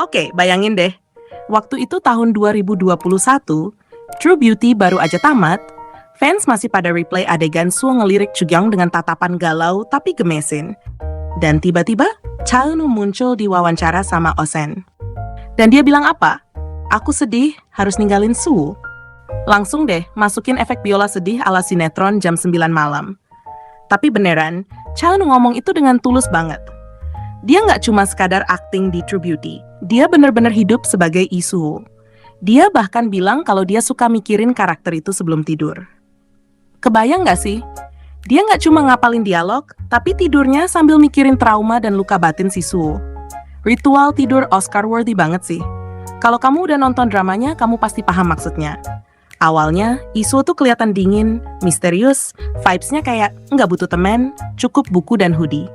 Oke, bayangin deh. Waktu itu tahun 2021, True Beauty baru aja tamat, fans masih pada replay adegan Suo ngelirik Chugyong dengan tatapan galau tapi gemesin. Dan tiba-tiba, Cha Eun-woo muncul di wawancara sama Osen. Dan dia bilang apa? Aku sedih, harus ninggalin Suo. Langsung deh, masukin efek biola sedih ala sinetron jam 9 malam. Tapi beneran, Cha Eun-woo ngomong itu dengan tulus banget. Dia nggak cuma sekadar akting di True Beauty, dia bener-bener hidup sebagai Lee Suho. Dia bahkan bilang kalau dia suka mikirin karakter itu sebelum tidur. Kebayang nggak sih? Dia nggak cuma ngapalin dialog, tapi tidurnya sambil mikirin trauma dan luka batin si Suho. Ritual tidur Oscar-worthy banget sih. Kalau kamu udah nonton dramanya, kamu pasti paham maksudnya. Awalnya, Lee Suho tuh kelihatan dingin, misterius, vibes-nya kayak nggak butuh temen, cukup buku dan hoodie.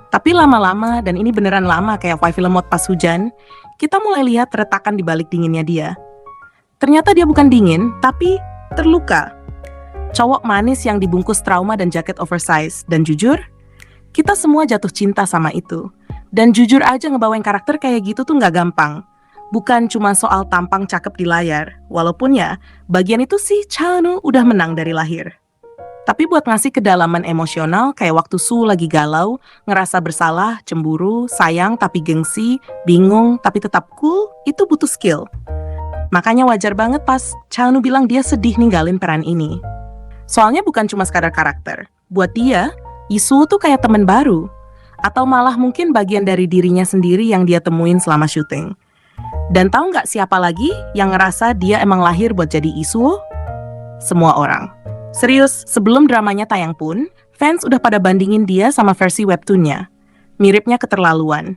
Tapi lama-lama, dan ini beneran lama kayak film mode pas hujan, kita mulai lihat retakan di balik dinginnya dia. Ternyata dia bukan dingin, tapi terluka. Cowok manis yang dibungkus trauma dan jaket oversize. Dan jujur, kita semua jatuh cinta sama itu. Dan jujur aja ngebawain karakter kayak gitu tuh nggak gampang. Bukan cuma soal tampang cakep di layar, walaupun ya, bagian itu sih Cha Eun-woo udah menang dari lahir. Tapi buat ngasih kedalaman emosional kayak waktu Suho lagi galau, ngerasa bersalah, cemburu, sayang tapi gengsi, bingung tapi tetap cool, itu butuh skill. Makanya wajar banget pas Cha Eun-woo bilang dia sedih ninggalin peran ini. Soalnya bukan cuma sekadar karakter. Buat dia, Lee Suho tuh kayak temen baru. Atau malah mungkin bagian dari dirinya sendiri yang dia temuin selama syuting. Dan tahu nggak siapa lagi yang ngerasa dia emang lahir buat jadi Lee Suho? Semua orang. Serius, sebelum dramanya tayang pun, fans udah pada bandingin dia sama versi webtoonnya. Miripnya keterlaluan.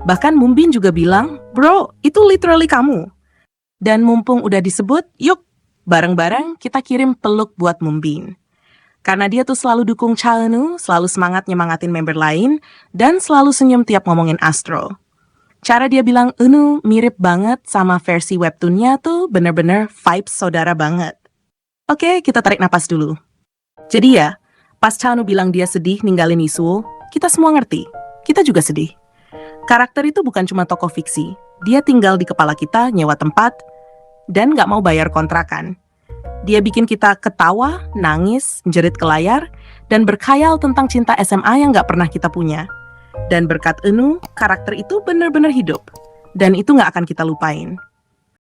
Bahkan Moonbin juga bilang, "Bro, itu literally kamu." Dan mumpung udah disebut, yuk, bareng-bareng kita kirim peluk buat Moonbin. Karena dia tuh selalu dukung Cha Eun-woo, selalu semangat nyemangatin member lain, dan selalu senyum tiap ngomongin Astro. Cara dia bilang Eun-woo mirip banget sama versi webtoonnya tuh bener-bener vibes saudara banget. Oke, kita tarik napas dulu. Jadi ya, pas Cha Eun-woo bilang dia sedih ninggalin Lee Suho, kita semua ngerti. Kita juga sedih. Karakter itu bukan cuma tokoh fiksi. Dia tinggal di kepala kita, nyewa tempat, dan nggak mau bayar kontrakan. Dia bikin kita ketawa, nangis, jerit ke layar, dan berkhayal tentang cinta SMA yang nggak pernah kita punya. Dan berkat Eun-woo, karakter itu bener-bener hidup. Dan itu nggak akan kita lupain.